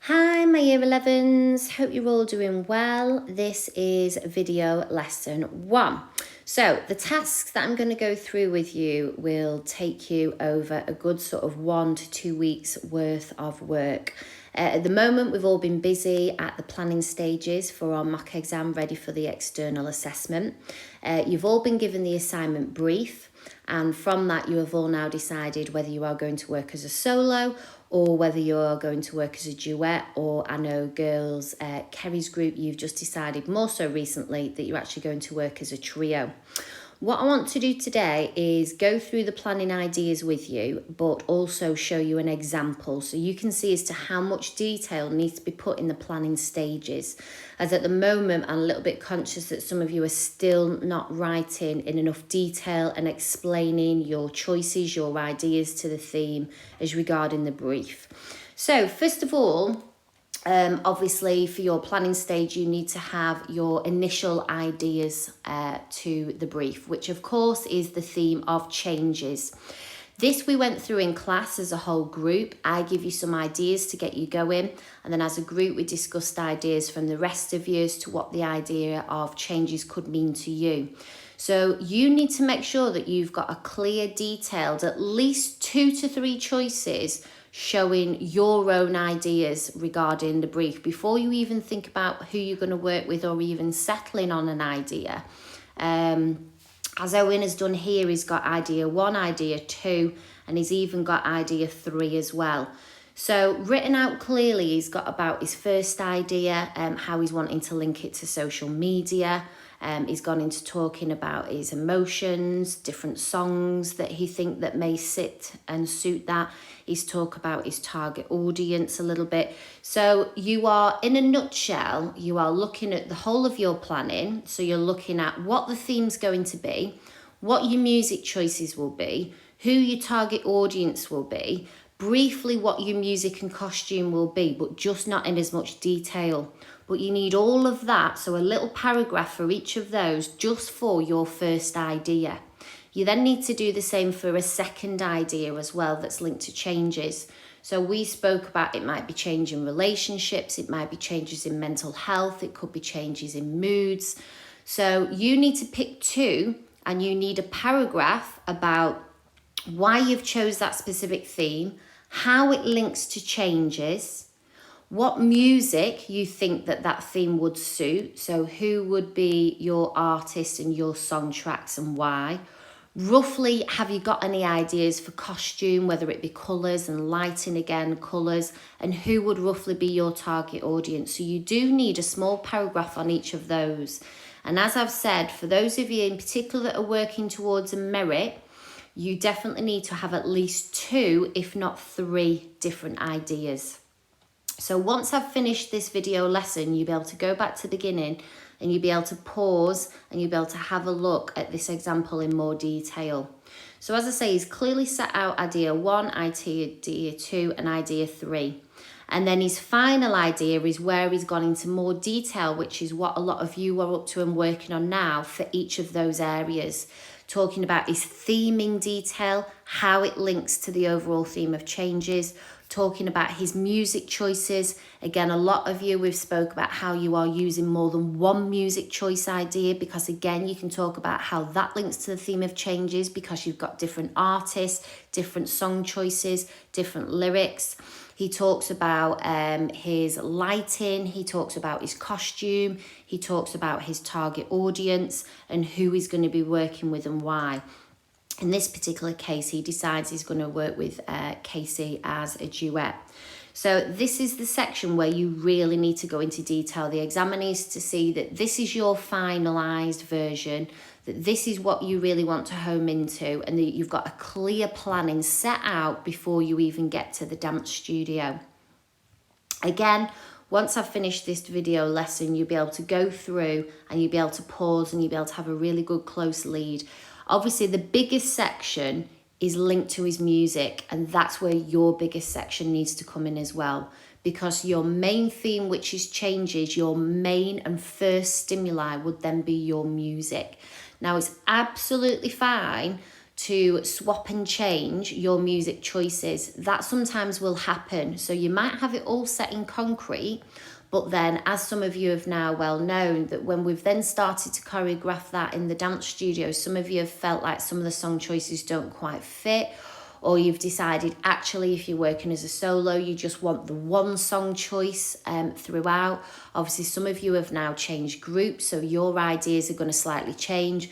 Hi, my Year 11s. Hope you're all doing well. This is video lesson 1. So the tasks that I'm going to go through with you will take you over a good sort of 1 to 2 weeks worth of work. At the moment, we've all been busy at the planning stages for our mock exam ready for the external assessment. You've all been given the assignment brief, and from that you have all now decided whether you are going to work as a solo or whether you're going to work as a duet, or I know girls, Kerry's group, you've just decided more so recently that you're actually going to work as a trio. What I want to do today is go through the planning ideas with you, but also show you an example so you can see as to how much detail needs to be put in the planning stages. As at the moment, I'm a little bit conscious that some of you are still not writing in enough detail and explaining your choices, your ideas to the theme as regarding the brief. So first of all, obviously for your planning stage you need to have your initial ideas to the brief, which of course is the theme of changes. This we went through in class as a whole group. I give you some ideas to get you going, and then as a group we discussed ideas from the rest of you as to what the idea of changes could mean to you. So you need to make sure that you've got a clear, detailed, at least 2 to 3 choices showing your own ideas regarding the brief before you even think about who you're going to work with or even settling on an idea. As Owen has done here, he's got idea 1, idea 2, and he's even got idea 3 as well. So written out clearly, he's got about his first idea, how he's wanting to link it to social media. He's gone into talking about his emotions, different songs that he think that may sit and suit that. He's talked about his target audience a little bit. So you are, in a nutshell, you are looking at the whole of your planning. So you're looking at what the theme's going to be, what your music choices will be, who your target audience will be, briefly what your music and costume will be, but just not in as much detail. But you need all of that, so a little paragraph for each of those just for your first idea. You then need to do the same for a second idea as well that's linked to changes. So we spoke about it might be change in relationships, it might be changes in mental health, it could be changes in moods. So you need to pick 2 and you need a paragraph about why you've chose that specific theme, how it links to changes, what music you think that theme would suit. So who would be your artist and your song tracks and why? Roughly, have you got any ideas for costume, whether it be colours and lighting again, colours, and who would roughly be your target audience? So you do need a small paragraph on each of those. And as I've said, for those of you in particular that are working towards a merit, you definitely need to have at least 2, if not 3 different ideas. So once I've finished this video lesson, you'll be able to go back to the beginning and you'll be able to pause and you'll be able to have a look at this example in more detail. So as I say, he's clearly set out idea 1, idea 2 and idea 3. And then his final idea is where he's gone into more detail, which is what a lot of you are up to and working on now for each of those areas. Talking about his theming detail, how it links to the overall theme of changes, talking about his music choices. Again, a lot of you, we've spoke about how you are using more than one music choice idea, because again, you can talk about how that links to the theme of changes because you've got different artists, different song choices, different lyrics. He talks about his lighting, he talks about his costume, he talks about his target audience and who he's going to be working with and why. In this particular case, he decides he's going to work with Casey as a duet. So this is the section where you really need to go into detail. The examiner needs to see that this is your finalised version, that this is what you really want to home into, and that you've got a clear planning set out before you even get to the dance studio. Again, once I've finished this video lesson, you'll be able to go through and you'll be able to pause and you'll be able to have a really good close lead. Obviously, the biggest section is linked to his music, and that's where your biggest section needs to come in as well, because your main theme, which is changes, your main and first stimuli would then be your music. Now, it's absolutely fine to swap and change your music choices. That sometimes will happen. So you might have it all set in concrete, but then, as some of you have now well known, that when we've then started to choreograph that in the dance studio, some of you have felt like some of the song choices don't quite fit, or you've decided actually if you're working as a solo, you just want the one song choice throughout. Obviously, some of you have now changed groups, so your ideas are going to slightly change.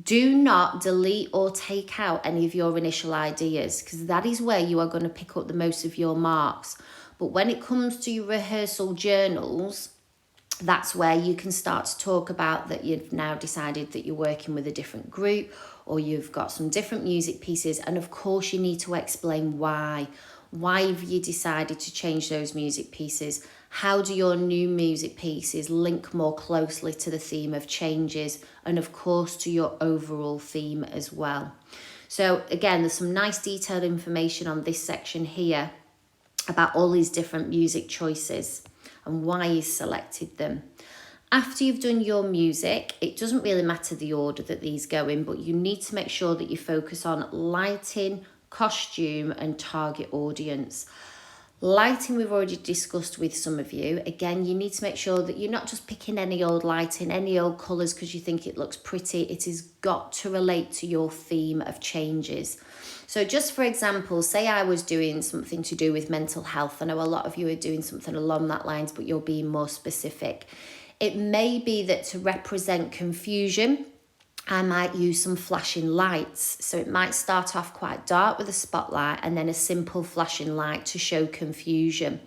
Do not delete or take out any of your initial ideas, because that is where you are going to pick up the most of your marks. But when it comes to your rehearsal journals, that's where you can start to talk about that you've now decided that you're working with a different group, or you've got some different music pieces. And of course, you need to explain why. Why have you decided to change those music pieces? How do your new music pieces link more closely to the theme of changes, and of course to your overall theme as well? So again, there's some nice detailed information on this section here about all these different music choices and why you selected them. After you've done your music, it doesn't really matter the order that these go in, but you need to make sure that you focus on lighting, costume, and target audience. Lighting we've already discussed with some of you. Again, you need to make sure that you're not just picking any old lighting, any old colours because you think it looks pretty. It has got to relate to your theme of changes. So just for example, say I was doing something to do with mental health. I know a lot of you are doing something along that lines, but you're being more specific. It may be that to represent confusion, I might use some flashing lights. So it might start off quite dark with a spotlight and then a simple flashing light to show confusion.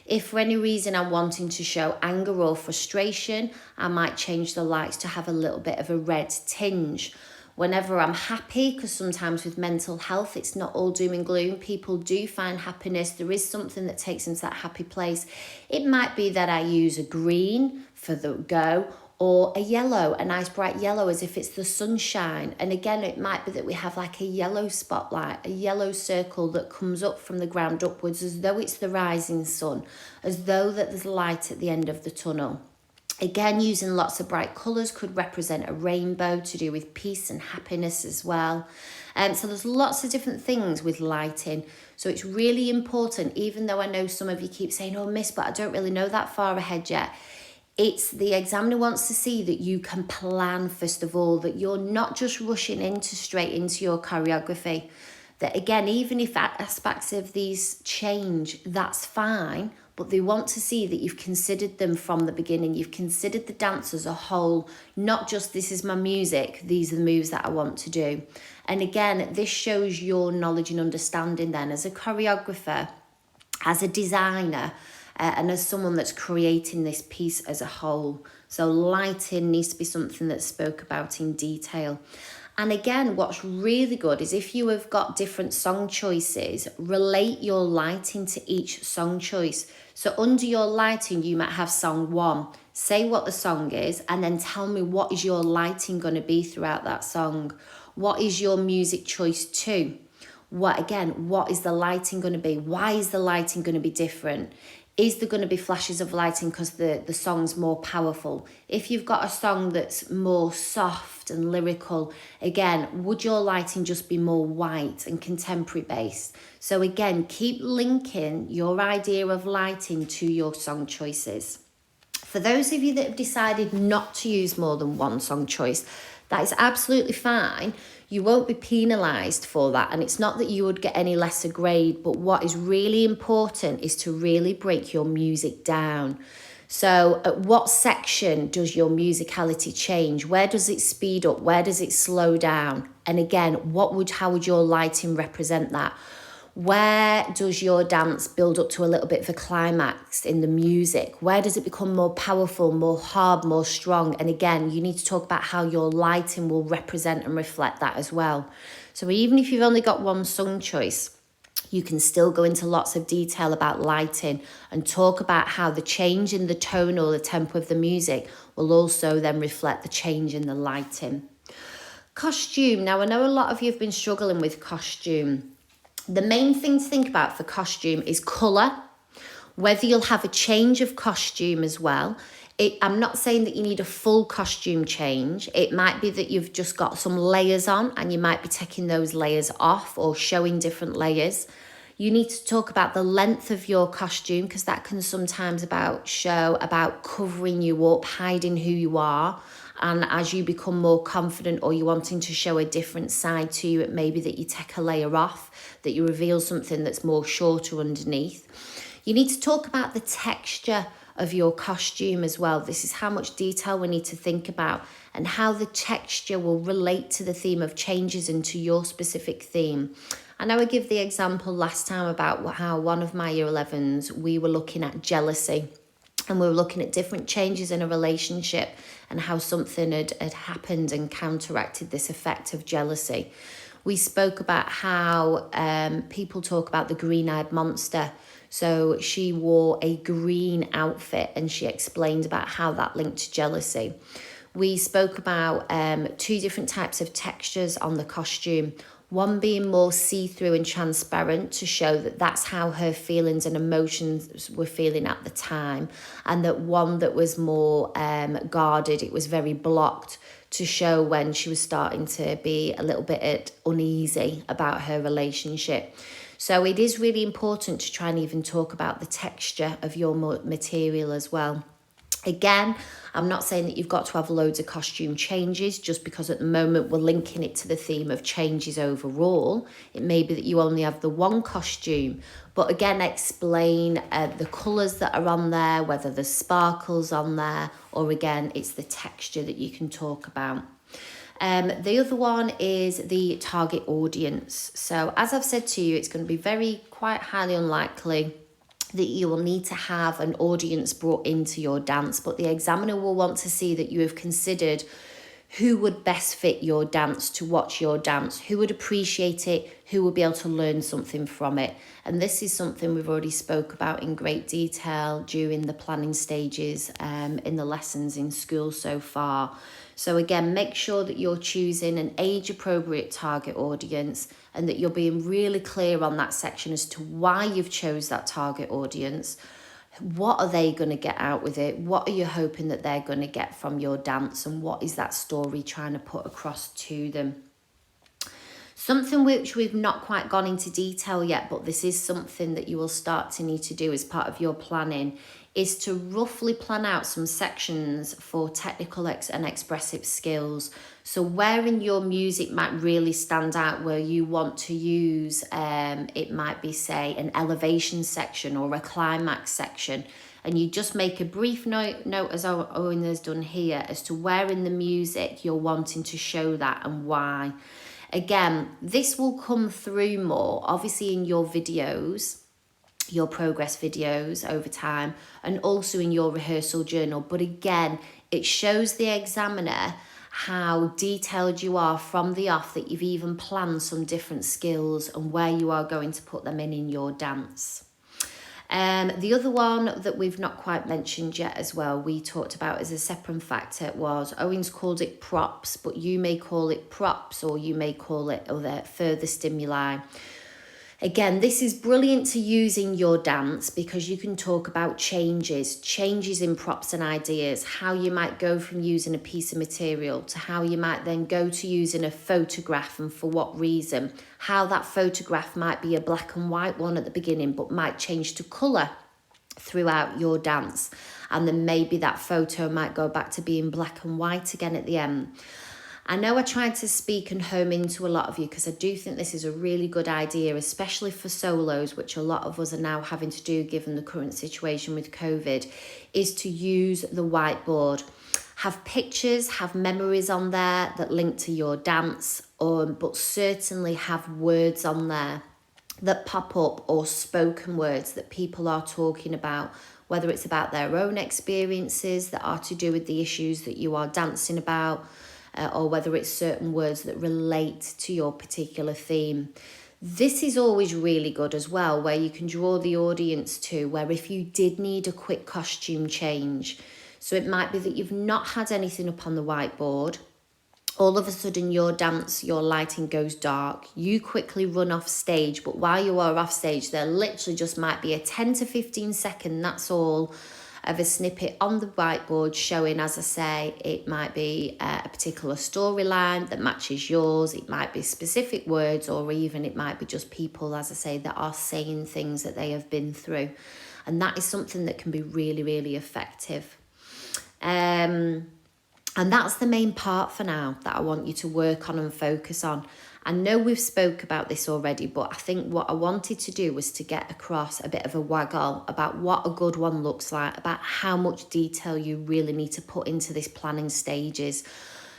If for any reason I'm wanting to show anger or frustration, I might change the lights to have a little bit of a red tinge. Whenever I'm happy, because sometimes with mental health, it's not all doom and gloom. People do find happiness. There is something that takes them to that happy place. It might be that I use a green for the go, or a yellow, a nice bright yellow as if it's the sunshine. And again, it might be that we have like a yellow spotlight, a yellow circle that comes up from the ground upwards as though it's the rising sun, as though that there's light at the end of the tunnel. Again, using lots of bright colours could represent a rainbow to do with peace and happiness as well. So there's lots of different things with lighting. So it's really important, even though I know some of you keep saying, oh, miss, but I don't really know that far ahead yet. It's the examiner wants to see that you can plan, first of all, that you're not just rushing straight into your choreography. That again, even if aspects of these change, that's fine, but they want to see that you've considered them from the beginning. You've considered the dance as a whole, not just this is my music, these are the moves that I want to do. And again, this shows your knowledge and understanding then as a choreographer, as a designer, and as someone that's creating this piece as a whole. So lighting needs to be something that's spoke about in detail. And again, what's really good is if you have got different song choices, relate your lighting to each song choice. So under your lighting, you might have song 1. Say what the song is, and then tell me what is your lighting going to be throughout that song. What is your music choice 2? What is the lighting going to be? Why is the lighting going to be different? Is there going to be flashes of lighting because the song's more powerful? If you've got a song that's more soft and lyrical, again, would your lighting just be more white and contemporary based? So again, keep linking your idea of lighting to your song choices. For those of you that have decided not to use more than one song choice, that is absolutely fine. You won't be penalised for that, and it's not that you would get any lesser grade, but what is really important is to really break your music down. So at what section does your musicality change? Where does it speed up? Where does it slow down? And again, how would your lighting represent that? Where does your dance build up to a little bit of a climax in the music? Where does it become more powerful, more hard, more strong? And again, you need to talk about how your lighting will represent and reflect that as well. So even if you've only got one song choice, you can still go into lots of detail about lighting and talk about how the change in the tone or the tempo of the music will also then reflect the change in the lighting. Costume. Now, I know a lot of you have been struggling with costume. The main thing to think about for costume is colour, whether you'll have a change of costume as well. I'm not saying that you need a full costume change. It might be that you've just got some layers on and you might be taking those layers off or showing different layers. You need to talk about the length of your costume, because that can sometimes show about covering you up, hiding who you are. And as you become more confident or you're wanting to show a different side to you, it may be that you take a layer off, that you reveal something that's more shorter underneath. You need to talk about the texture of your costume as well. This is how much detail we need to think about and how the texture will relate to the theme of changes and to your specific theme. I know I give the example last time about how one of my year 11s, we were looking at jealousy, and we were looking at different changes in a relationship and how something had happened and counteracted this effect of jealousy. We spoke about how people talk about the green-eyed monster. So she wore a green outfit and she explained about how that linked to jealousy. We spoke about 2 different types of textures on the costume. One being more see-through and transparent to show that that's how her feelings and emotions were feeling at the time. And that one that was more guarded, it was very blocked, to show when she was starting to be a little bit uneasy about her relationship. So it is really important to try and even talk about the texture of your material as well. Again, I'm not saying that you've got to have loads of costume changes just because at the moment we're linking it to the theme of changes overall. It may be that you only have the one costume, but again, explain the colours that are on there, whether there's sparkles on there, or again, it's the texture that you can talk about. The other one is the target audience. So as I've said to you, it's going to be quite highly unlikely that you will need to have an audience brought into your dance, but the examiner will want to see that you have considered who would best fit your dance to watch your dance, who would appreciate it, who would be able to learn something from it. And this is something we've already spoke about in great detail during the planning stages in the lessons in school so far. So again, make sure that you're choosing an age-appropriate target audience and that you're being really clear on that section as to why you've chose that target audience. What are they going to get out with it? What are you hoping that they're going to get from your dance? And what is that story trying to put across to them? Something which we've not quite gone into detail yet, but this is something that you will start to need to do as part of your planning, is to roughly plan out some sections for technical and expressive skills. So where in your music might really stand out, where you want to use, it might be, say, an elevation section or a climax section. And you just make a brief note as Owen has done here, as to where in the music you're wanting to show that and why. Again, this will come through more, obviously, in your videos, your progress videos over time, and also in your rehearsal journal. But again, it shows the examiner how detailed you are from the off, that you've even planned some different skills and where you are going to put them in your dance. The other one that we've not quite mentioned yet as well, we talked about as a separate factor, was Owen's called it props, but you may call it props or you may call it other further stimuli. Again, this is brilliant to use in your dance because you can talk about changes in props and ideas, how you might go from using a piece of material to how you might then go to using a photograph and for what reason, how that photograph might be a black and white one at the beginning but might change to colour throughout your dance, and then maybe that photo might go back to being black and white again at the end. I know I tried to speak and home into a lot of you because I do think this is a really good idea, especially for solos, which a lot of us are now having to do given the current situation with COVID, is to use the whiteboard. Have pictures, have memories on there that link to your dance, but certainly have words on there that pop up, or spoken words that people are talking about, whether it's about their own experiences that are to do with the issues that you are dancing about, or whether it's certain words that relate to your particular theme. This is always really good as well, where you can draw the audience to, where if you did need a quick costume change, so it might be that you've not had anything up on the whiteboard, all of a sudden your dance, your lighting goes dark, you quickly run off stage, but while you are off stage, there literally just might be a 10 to 15 second, that's all, of a snippet on the whiteboard showing, as I say, it might be a particular storyline that matches yours. It might be specific words, or even it might be just people, as I say, that are saying things that they have been through. And that is something that can be really, really effective. And that's the main part for now that I want you to work on and focus on. I know we've spoke about this already, but I think what I wanted to do was to get across a bit of a waggle about what a good one looks like, about how much detail you really need to put into this planning stages.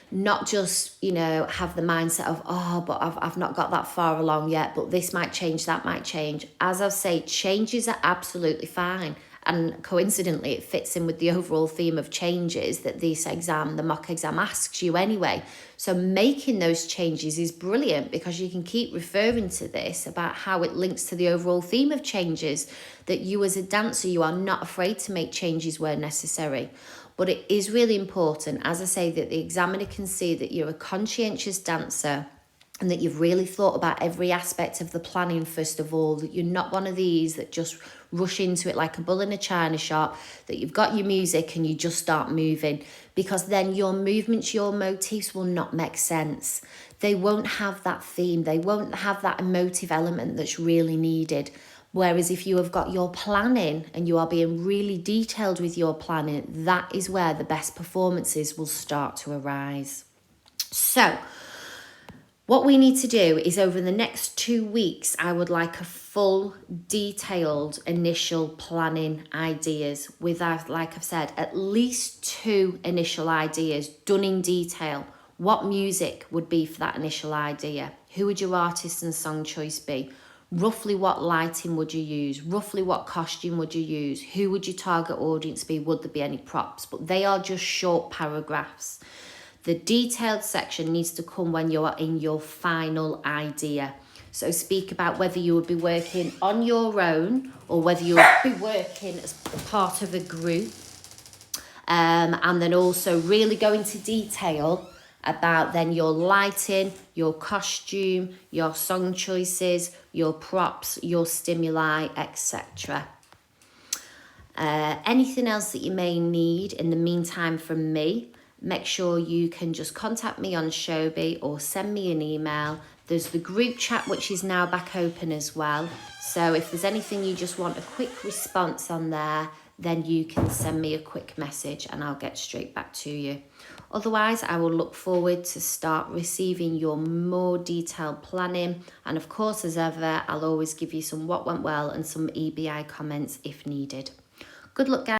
Not just, you know, have the mindset of, oh, but I've not got that far along yet, but this might change, that might change. As I say, changes are absolutely fine. And coincidentally, it fits in with the overall theme of changes that this exam, the mock exam, asks you anyway. So making those changes is brilliant, because you can keep referring to this about how it links to the overall theme of changes, that you as a dancer, you are not afraid to make changes where necessary. But it is really important, as I say, that the examiner can see that you're a conscientious dancer and that you've really thought about every aspect of the planning first of all, that you're not one of these that just rush into it like a bull in a china shop, that you've got your music and you just start moving, because then your movements, your motifs will not make sense. They won't have that theme. They won't have that emotive element that's really needed. Whereas if you have got your planning and you are being really detailed with your planning, that is where the best performances will start to arise. So what we need to do is, over the next 2 weeks, I would like a full, detailed initial planning ideas with, like I've said, at least 2 initial ideas done in detail. What music would be for that initial idea? Who would your artist and song choice be? Roughly what lighting would you use? Roughly what costume would you use? Who would your target audience be? Would there be any props? But they are just short paragraphs. The detailed section needs to come when you are in your final idea. So speak about whether you would be working on your own or whether you would be working as part of a group. And then also really go into detail about then your lighting, your costume, your song choices, your props, your stimuli, etc. Anything else that you may need in the meantime from me, make sure you can just contact me on Showbie or send me an email. There's the group chat, which is now back open as well. So if there's anything you just want a quick response on there, then you can send me a quick message and I'll get straight back to you. Otherwise, I will look forward to start receiving your more detailed planning. And of course, as ever, I'll always give you some what went well and some EBI comments if needed. Good luck, guys.